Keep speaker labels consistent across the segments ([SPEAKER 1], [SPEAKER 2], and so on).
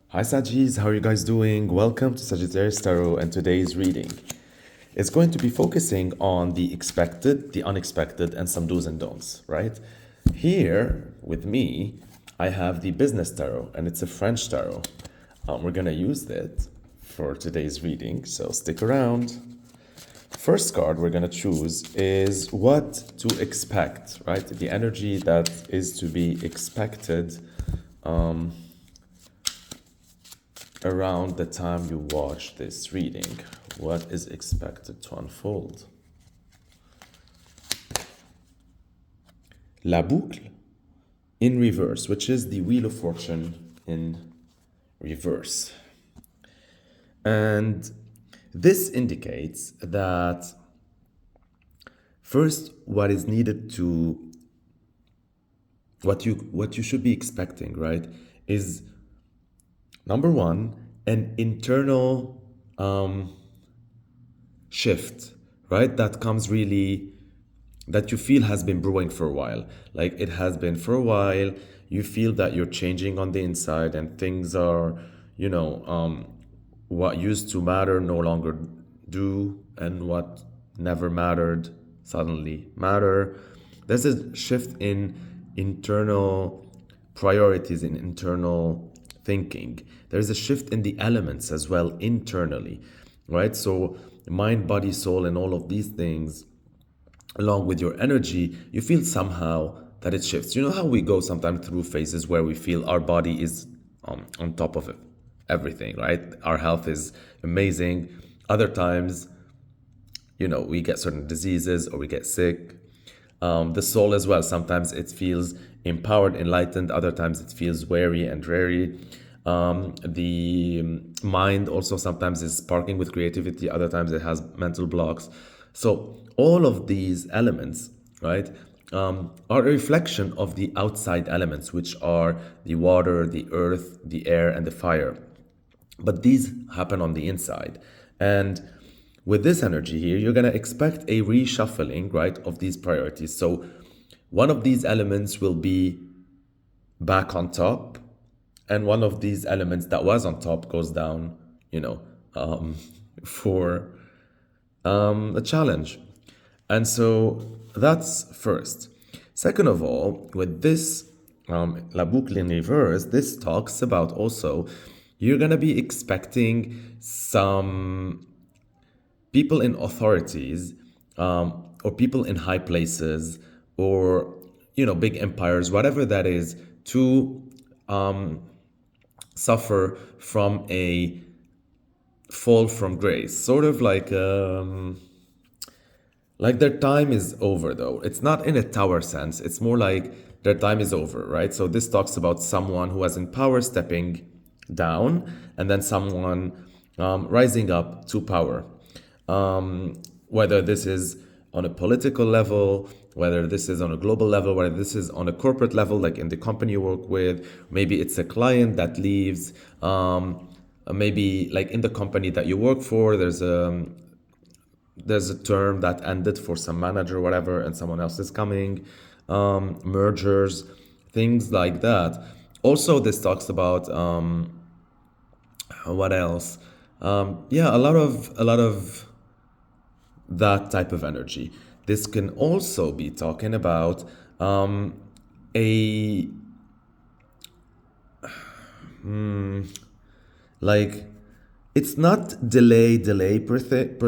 [SPEAKER 1] Hi Saggis, how are you guys doing? Welcome to Sagittarius Tarot and today's reading. It's going to be focusing on the expected, the unexpected, and some do's and don'ts, right? Here with me, I have the Business Tarot and it's a French tarot. We're going to use it for today's reading, so stick around. First card we're going to choose is what to expect, right? The energy that is to be expected around the time you watch this reading. What is expected to unfold? La boucle in reverse, which is the Wheel of Fortune in reverse. And this indicates that first, what is needed to what you should be expecting, right, is number one, an internal shift, right? That comes really, that you feel has been brewing for a while. Like it has been for a while. You feel that you're changing on the inside and things are, what used to matter no longer do, and what never mattered suddenly matter. There's a shift in internal priorities, in internal thinking. There's a shift in the elements as well internally, right? So mind, body, soul, and all of these things, along with your energy, you feel somehow that it shifts. You know how we go sometimes through phases where we feel our body is on top of it, everything, right? Our health is amazing. Other times, we get certain diseases or we get sick. The soul as well, sometimes it feels empowered, enlightened. Other times it feels weary and dreary. The mind also sometimes is sparking with creativity. Other times it has mental blocks. So all of these elements, right, are a reflection of the outside elements, which are the water, the earth, the air, and the fire. But these happen on the inside. And with this energy here, you're going to expect a reshuffling, right, of these priorities. So one of these elements will be back on top, and one of these elements that was on top goes down, for a challenge. And so that's first. Second of all, with this La Boucle in reverse, this talks about also you're going to be expecting some people in authorities, or people in high places, or big empires, whatever that is, to suffer from a fall from grace, sort of like their time is over. Though it's not in a tower sense, it's more like their time is over, right? So this talks about someone who was in power stepping down, and then someone rising up to power. Whether this is on a political level, whether this is on a global level, whether this is on a corporate level, like in the company you work with, maybe it's a client that leaves, maybe like in the company that you work for, there's a term that ended for some manager or whatever, and someone else is coming, mergers, things like that. Also, this talks about what else? Yeah, a lot of that type of energy. This can also be talking about a like it's not delay per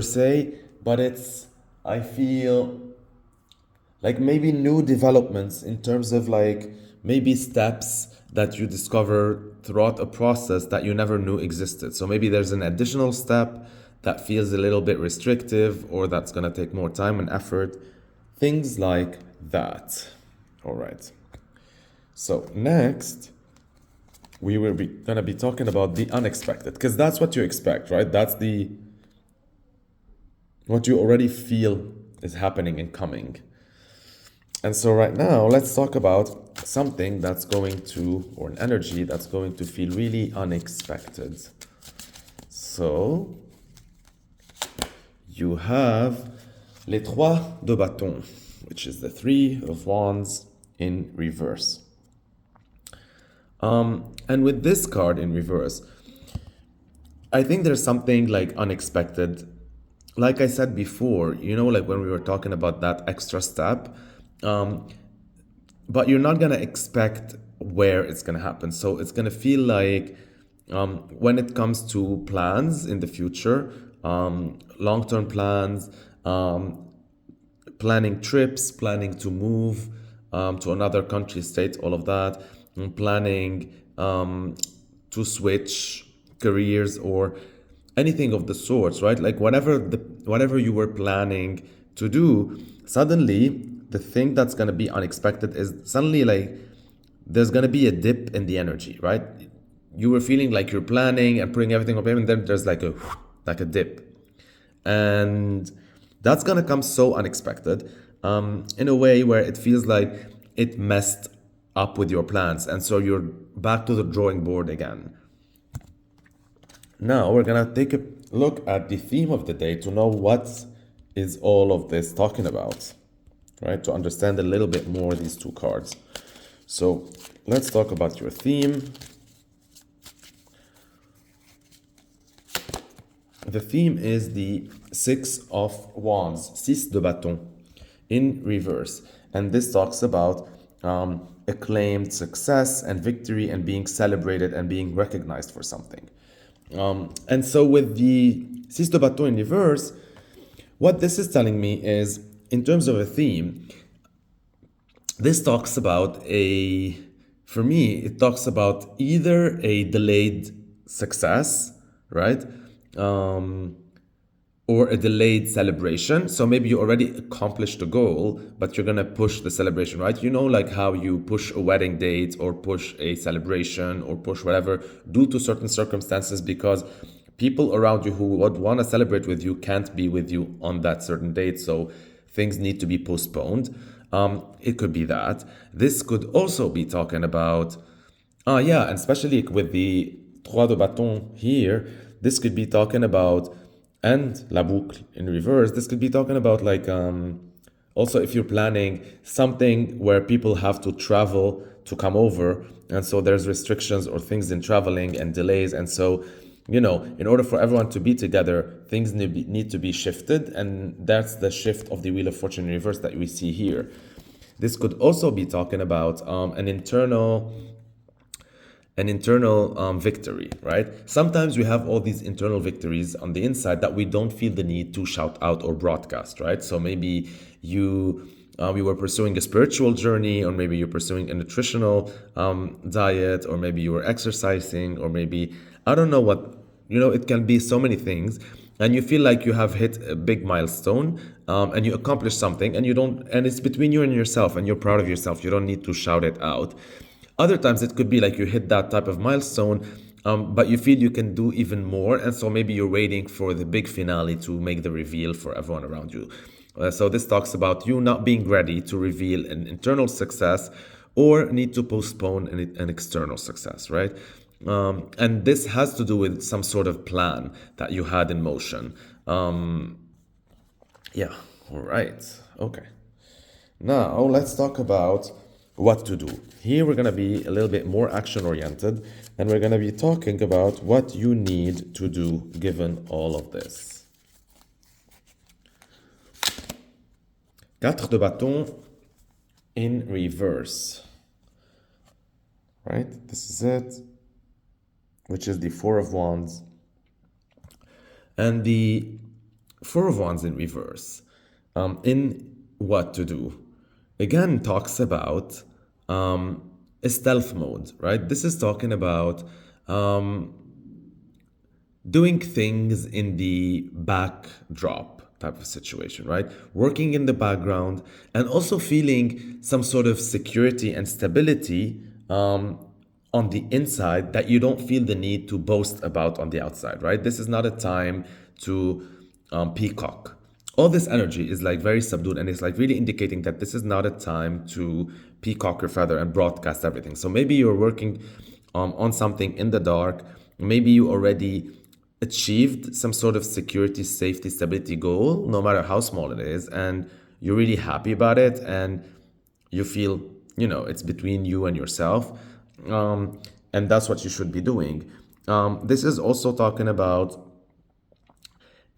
[SPEAKER 1] se, but it's, I feel like maybe new developments in terms of like maybe steps that you discover throughout a process that you never knew existed. So maybe there's an additional step that feels a little bit restrictive, or that's going to take more time and effort, things like that. All right. So next, we will be going to be talking about the unexpected, because that's what you expect, right? That's the what you already feel is happening and coming. And so right now, let's talk about something that's going to, or an energy that's going to feel really unexpected. So you have les trois de bâton, which is the three of wands in reverse. And with this card in reverse, I think there's something like unexpected. Like I said before, like when we were talking about that extra step, um, but you're not gonna expect where it's gonna happen. So it's gonna feel like when it comes to plans in the future, long-term plans, planning trips, planning to move to another country, state, all of that, and planning to switch careers or anything of the sorts, right? Like whatever you were planning to do, suddenly the thing that's gonna be unexpected is suddenly like there's gonna be a dip in the energy, right? You were feeling like you're planning and putting everything on paper, and then there's like a dip, and that's gonna come so unexpected, in a way where it feels like it messed up with your plans, and so you're back to the drawing board again. Now we're gonna take a look at the theme of the day to know what is all of this talking about, right? To understand a little bit more these two cards. So let's talk about your theme. The theme is the Six of Wands, Six de Bâton, in reverse. And this talks about acclaimed success and victory and being celebrated and being recognized for something. And so with the Six de Bâton in reverse, what this is telling me is, in terms of a theme, this talks about for me, it talks about either a delayed success, right? Or a delayed celebration. So maybe you already accomplished the goal, but you're gonna push the celebration, right? Like how you push a wedding date or push a celebration or push whatever due to certain circumstances because people around you who would want to celebrate with you can't be with you on that certain date. So things need to be postponed. It could be that. This could also be talking about, yeah, and especially with the Trois de Bâton here, this could be talking about, and La Boucle in reverse, this could be talking about like, also if you're planning something where people have to travel to come over, and so there's restrictions or things in traveling and delays, and so, in order for everyone to be together, things need to be shifted, and that's the shift of the Wheel of Fortune in reverse that we see here. This could also be talking about an internal victory, right? Sometimes we have all these internal victories on the inside that we don't feel the need to shout out or broadcast, right? So maybe you were pursuing a spiritual journey, or maybe you're pursuing a nutritional diet, or maybe you were exercising, or maybe I don't know what, it can be so many things, and you feel like you have hit a big milestone, and you accomplished something, and you don't, and it's between you and yourself, and you're proud of yourself. You don't need to shout it out. Other times it could be like you hit that type of milestone, but you feel you can do even more, and so maybe you're waiting for the big finale to make the reveal for everyone around you. So this talks about you not being ready to reveal an internal success or need to postpone an external success, right? And this has to do with some sort of plan that you had in motion. Yeah, all right, okay. Now let's talk about what to do. Here we're going to be a little bit more action oriented, and we're going to be talking about what you need to do given all of this. Quatre de bâton in reverse. Right? This is it, which is the Four of Wands. And the Four of Wands in reverse, in what to do, again talks about a stealth mode, right? This is talking about doing things in the backdrop type of situation, right? Working in the background and also feeling some sort of security and stability on the inside that you don't feel the need to boast about on the outside, right? This is not a time to peacock. All this energy is like very subdued, and it's like really indicating that this is not a time to peacock your feather and broadcast everything. So maybe you're working on something in the dark. Maybe you already achieved some sort of security, safety, stability goal, no matter how small it is, and you're really happy about it, and you feel, it's between you and yourself. um, and that's what you should be doing. This is also talking about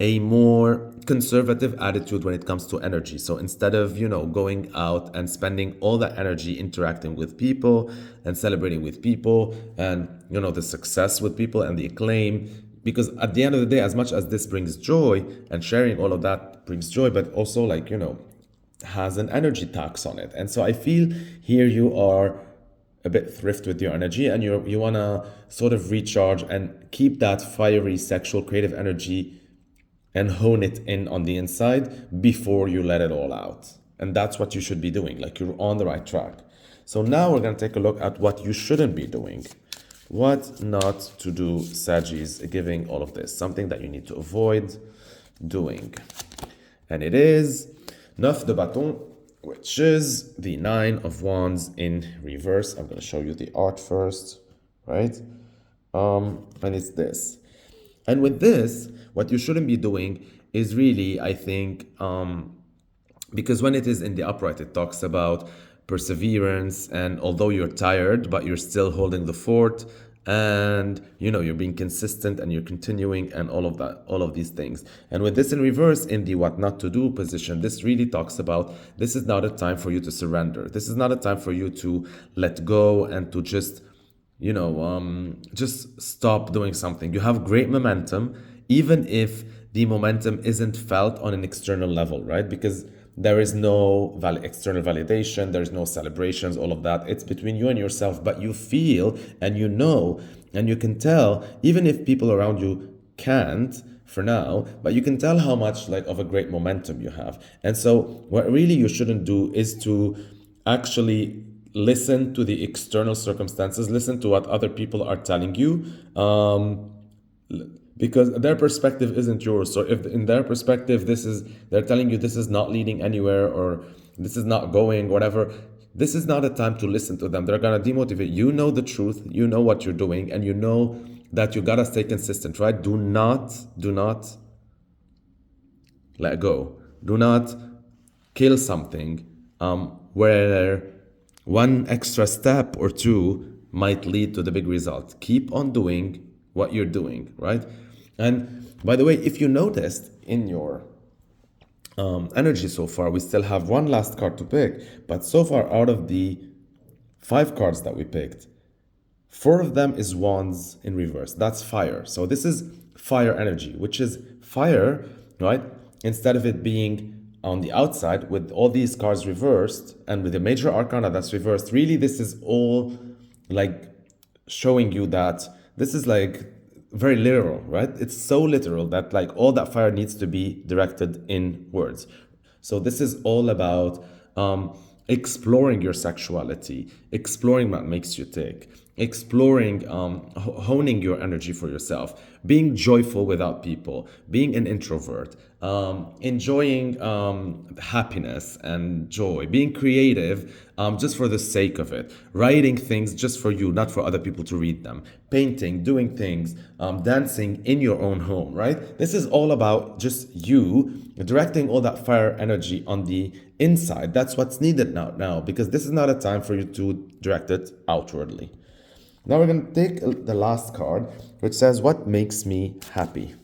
[SPEAKER 1] a more conservative attitude when it comes to energy. So instead of, going out and spending all that energy interacting with people and celebrating with people and, the success with people and the acclaim, because at the end of the day, as much as this brings joy and sharing all of that brings joy, but also like, has an energy tax on it. And so I feel here you are a bit thrift with your energy and you want to sort of recharge and keep that fiery sexual creative energy and hone it in on the inside before you let it all out. And that's what you should be doing. Like you're on the right track. So now we're going to take a look at what you shouldn't be doing. What not to do, Sagis, giving all of this. Something that you need to avoid doing. And it is Neuf de Bâton, which is the Nine of Wands in reverse. I'm going to show you the art first, right? And it's this. And with this, what you shouldn't be doing is really, I think, because when it is in the upright, it talks about perseverance, and although you're tired, but you're still holding the fort, and you're being consistent and you're continuing and all of that, all of these things. And with this in reverse, in the what not to do position, this really talks about this is not a time for you to surrender. This is not a time for you to let go and to just just stop doing something. You have great momentum, even if the momentum isn't felt on an external level, right? Because there is no external validation, there's no celebrations, all of that. It's between you and yourself, but you feel and and you can tell, even if people around you can't for now, but you can tell how much like of a great momentum you have. And so what really you shouldn't do is to actually listen to the external circumstances, listen to what other people are telling you, because their perspective isn't yours. So if in their perspective they're telling you this is not leading anywhere or this is not going whatever, this is not a time to listen to them. They're gonna demotivate. You know the truth, you know what you're doing, and you know that you gotta stay consistent, right? Do not let go. Do not kill something where one extra step or two might lead to the big result. Keep on doing what you're doing, right? And by the way, if you noticed in your energy so far, we still have one last card to pick, but so far out of the 5 cards that we picked, 4 of them is wands in reverse. That's fire. So this is fire energy, which is fire, right? Instead of it being on the outside with all these cards reversed and with the major arcana that's reversed, really this is all like showing you that this is like very literal, right? It's so literal that like all that fire needs to be directed inwards. So this is all about exploring your sexuality, exploring what makes you tick, exploring, honing your energy for yourself, being joyful without people, being an introvert, enjoying happiness and joy, being creative just for the sake of it, writing things just for you, not for other people to read them, painting, doing things, dancing in your own home, right? This is all about just you directing all that fire energy on the inside. That's what's needed now, because this is not a time for you to direct it outwardly. Now we're going to take the last card, which says, what makes me happy?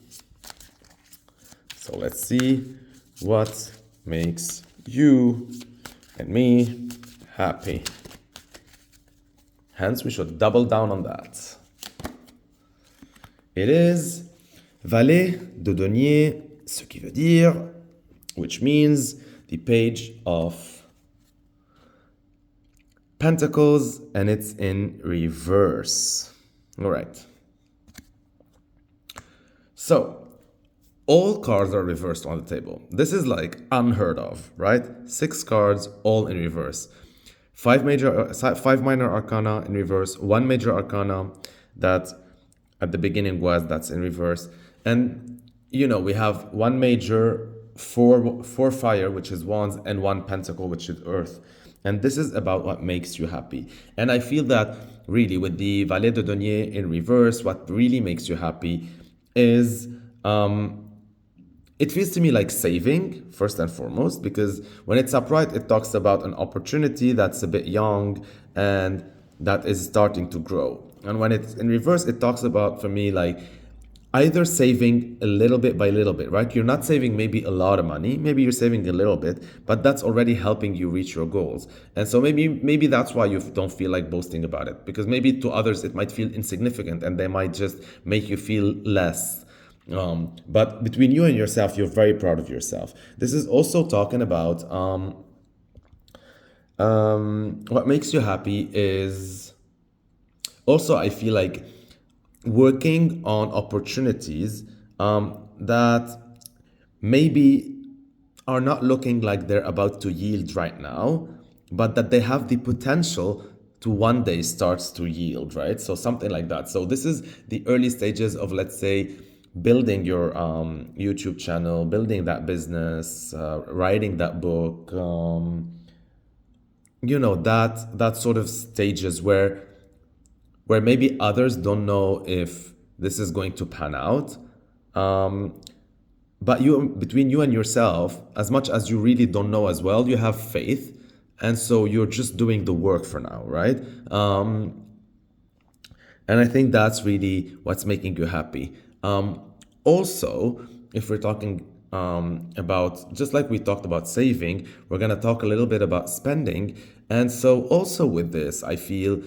[SPEAKER 1] So let's see what makes you and me happy. Hence, we should double down on that. It is Valet de Denier, ce qui veut dire, which means the Page of Pentacles, and it's in reverse. All right. So, all cards are reversed on the table. This is like unheard of, right? 6 cards, all in reverse. 5 minor arcana in reverse, 1 major arcana that at the beginning that's in reverse. And, we have 1 major, 4 fire, which is wands, and 1 pentacle, which is earth. And this is about what makes you happy. And I feel that really with the Valet de Denier in reverse, what really makes you happy is, it feels to me like saving, first and foremost, because when it's upright, it talks about an opportunity that's a bit young and that is starting to grow. And when it's in reverse, it talks about, for me, like either saving a little bit by little bit, right? You're not saving maybe a lot of money, maybe you're saving a little bit, but that's already helping you reach your goals. And so maybe that's why you don't feel like boasting about it, because maybe to others it might feel insignificant and they might just make you feel less. But between you and yourself, you're very proud of yourself. This is also talking about what makes you happy is also, I feel like, working on opportunities that maybe are not looking like they're about to yield right now, but that they have the potential to one day starts to yield, right? So something like that. So this is the early stages of, let's say, building your YouTube channel, building that business, writing that book, that sort of stages where maybe others don't know if this is going to pan out. But between you and yourself, as much as you really don't know as well, you have faith. And so you're just doing the work for now, right? And I think that's really what's making you happy. Also, if we're talking about, just like we talked about saving, we're going to talk a little bit about spending. And so, also with this, I feel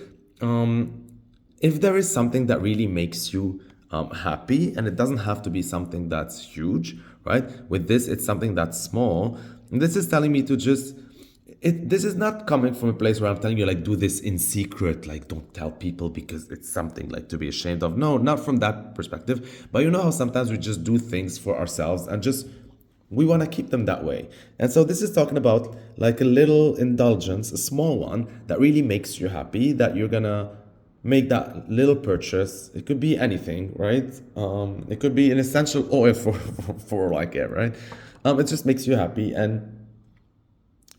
[SPEAKER 1] if there is something that really makes you happy, and it doesn't have to be something that's huge, right? With this, it's something that's small. And this is telling me to just this is not coming from a place where I'm telling you, like, do this in secret, like, don't tell people because it's something like to be ashamed of. No, not from that perspective. But you know how sometimes we just do things for ourselves and just we want to keep them that way. And so this is talking about like a little indulgence, a small one that really makes you happy, that you're gonna make that little purchase. It could be anything, right? It could be an essential oil for like it, right? It just makes you happy, and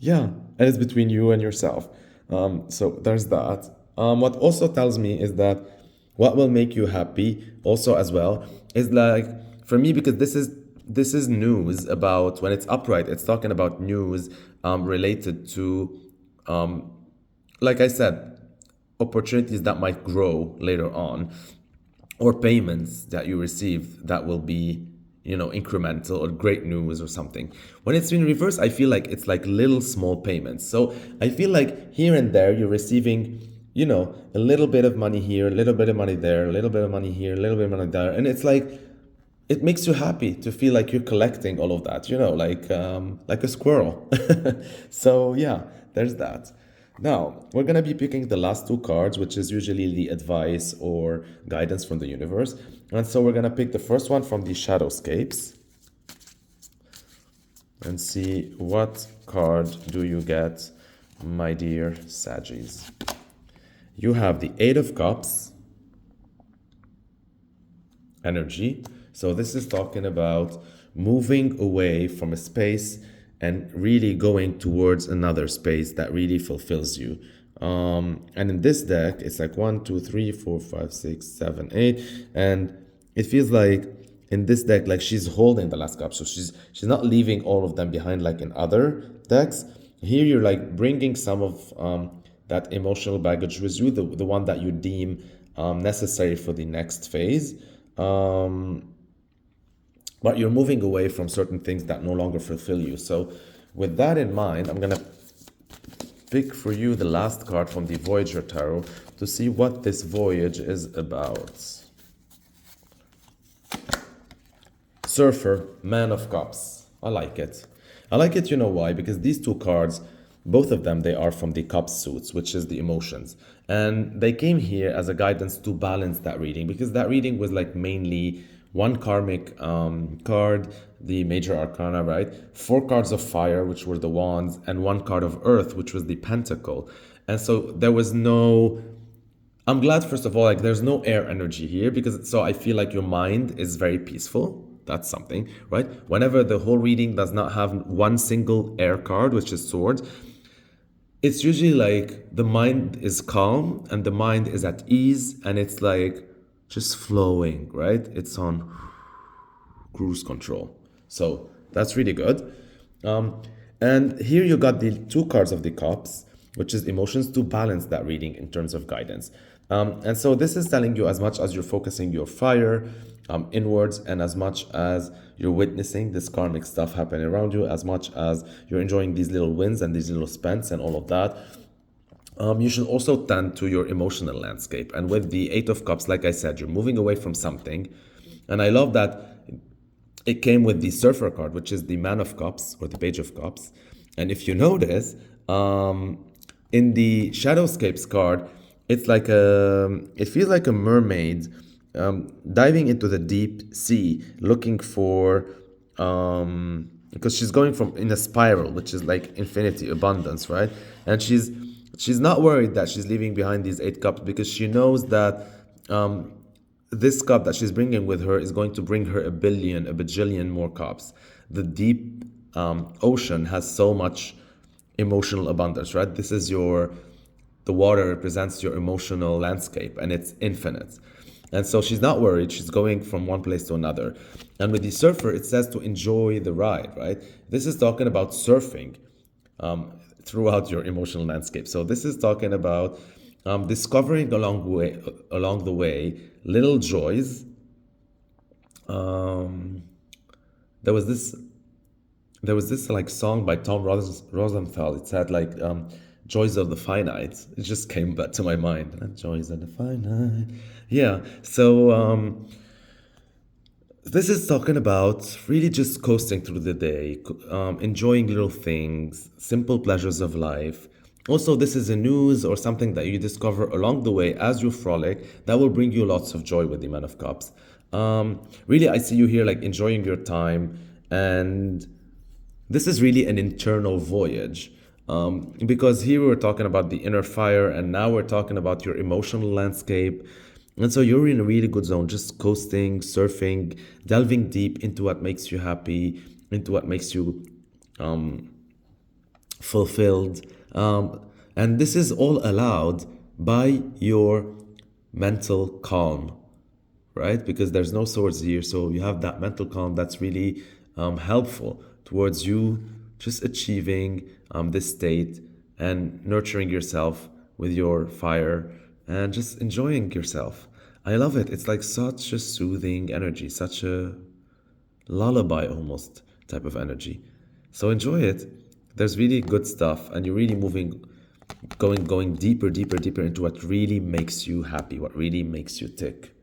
[SPEAKER 1] yeah, and it's between you and yourself. So there's that. What also tells me is that what will make you happy also as well is, like, for me, because this is news about, when it's upright, it's talking about news related to, like I said, opportunities that might grow later on, or payments that you receive that will be, incremental, or great news or something. When it's in reverse, I feel like it's like little small payments. So I feel like here and there you're receiving, a little bit of money here, a little bit of money there, a little bit of money here, a little bit of money there. And it's like, it makes you happy to feel like you're collecting all of that, like a squirrel. So yeah, there's that. Now, we're going to be picking the last two cards, which is usually the advice or guidance from the universe. And so we're going to pick the first one from the Shadowscapes and see what card do you get, my dear Saggies. You have the Eight of Cups energy. So this is talking about moving away from a space and really going towards another space that really fulfills you. And in this deck, it's like 1, 2, 3, 4, 5, 6, 7, 8. And it feels like in this deck, like she's holding the last cup. So she's not leaving all of them behind like in other decks. Here you're like bringing some of that emotional baggage with you, the one that you deem necessary for the next phase. But you're moving away from certain things that no longer fulfill you. So with that in mind, I'm going to pick for you the last card from the Voyager Tarot to see what this voyage is about. Surfer, Man of Cups. I like it. I like it, you know why? Because these two cards, both of them, they are from the Cup suits, which is the emotions. And they came here as a guidance to balance that reading, because that reading was like mainly one karmic card, the major arcana, right? 4 cards of fire, which were the wands, and 1 card of earth, which was the pentacle. And so there was no, I'm glad, first of all, like there's no air energy here, because so I feel like your mind is very peaceful. That's something, right? Whenever the whole reading does not have one single air card, which is swords, it's usually like the mind is calm and the mind is at ease, and it's like just flowing, right? It's on cruise control. So that's really good. And here you got the 2 cards of the cups, which is emotions, to balance that reading in terms of guidance. And so this is telling you, as much as you're focusing your fire inwards, and as much as you're witnessing this karmic stuff happening around you, as much as you're enjoying these little wins and these little spends and all of that, you should also tend to your emotional landscape. And with the Eight of Cups, like I said, you're moving away from something. And I love that it came with the Surfer card, which is the Man of Cups or the Page of Cups. And if you notice, in the Shadowscapes card, it feels like a mermaid diving into the deep sea, looking for, because she's going from in a spiral, which is like infinity, abundance, right? And she's not worried that she's leaving behind these eight cups, because she knows that this cup that she's bringing with her is going to bring her a bajillion more cups. The deep ocean has so much emotional abundance, right? The water represents your emotional landscape, and it's infinite. And so she's not worried. She's going from one place to another. And with the surfer, it says to enjoy the ride, right? This is talking about surfing throughout your emotional landscape. So this is talking about discovering along the way little joys. There was this like song by Tom Rosenthal. It said like joys of the finite. It just came back to my mind. Joys of the finite. Yeah. So this is talking about really just coasting through the day, enjoying little things, simple pleasures of life. Also, this is a news or something that you discover along the way as you frolic that will bring you lots of joy with the Man of Cups. Really, I see you here like enjoying your time, and this is really an internal voyage. Because here we were talking about the inner fire, and now we're talking about your emotional landscape. And so you're in a really good zone, just coasting, surfing, delving deep into what makes you happy, into what makes you fulfilled. And this is all allowed by your mental calm, right? Because there's no swords here. So you have that mental calm that's really helpful towards you just achieving this state and nurturing yourself with your fire and just enjoying yourself. I love it. It's like such a soothing energy, such a lullaby almost type of energy. So enjoy it. There's really good stuff, and you're really going deeper, deeper into what really makes you happy, what really makes you tick.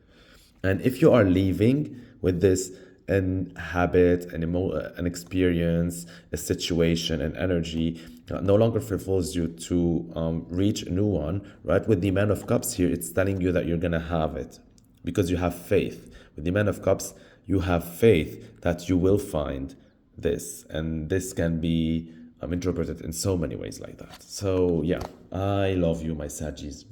[SPEAKER 1] And if you are leaving with this an habit, an experience, a situation, an energy no longer fulfills you to reach a new one, right? With the Man of Cups here, it's telling you that you're gonna have it because you have faith. With the Man of Cups, you have faith that you will find this, and this can be interpreted in so many ways like that. So yeah, I love you, my Saggies.